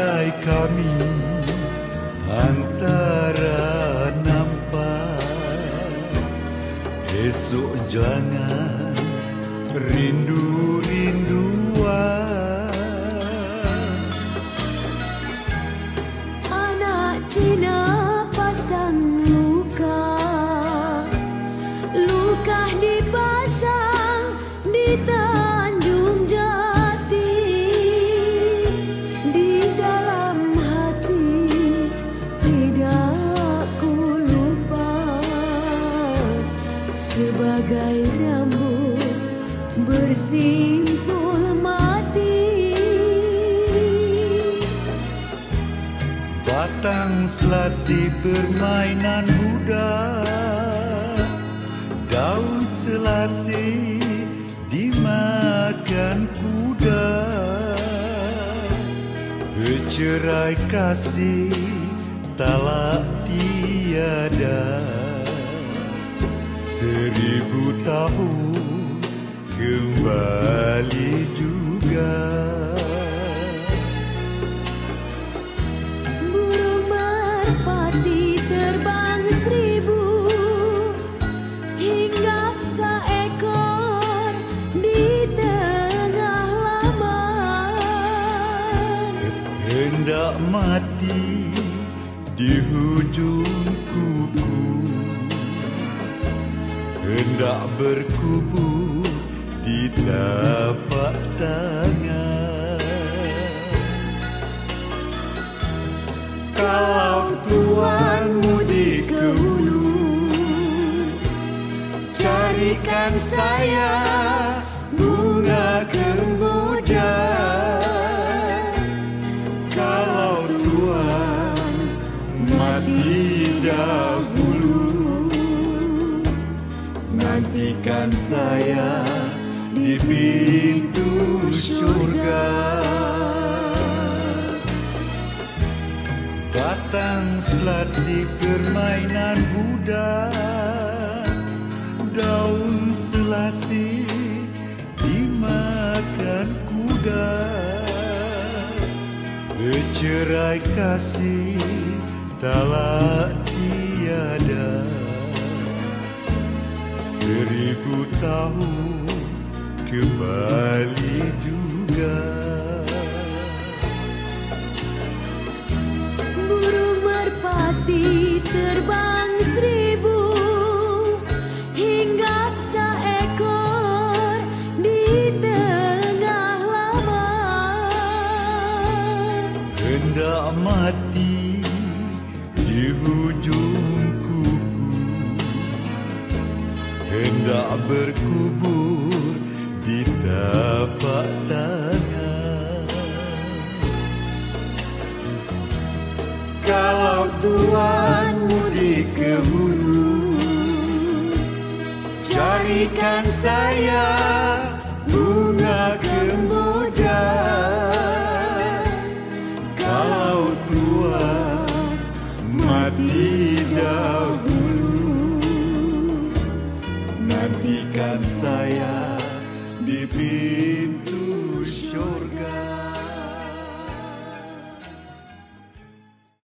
andai kami antara nampak, esok jangan rindu-rinduan. Anak Cina pasang luka, luka dipasang di Tanjung Jati. Di dalam hati tidak ku lupa, sebagai rambut bersimpul mati. Batang selasi permainan muda, daun selasi dimakan kuda. Bercerai kasih talak tiada, 1000 tahun kembali juga. Burung merpati terbang 1000, hinggap seekor di tengah laman. Hendak mati di hujung kuku, hendak berkubur di tapak tangan. Kalau tuanmu di ke hulu, carikan saya bunga kemboja. Kalau tuan mati dahulu, nantikan saya di pintu surga. Batang selasi permainan muda, daun selasi dimakan kuda. Bercerai kasih talak tiada, 1000 tahun kembali juga. Burung merpati terbang 1000, hinggap seekor di tengah laman. Hendak mati di hujung kuku, hendak berkubur di tapak tangan. Kalau tuanmu di ke hulu, carikan saya bunga kemboja. Kalau tuan mati dahulu, nantikan saya di pintu surga.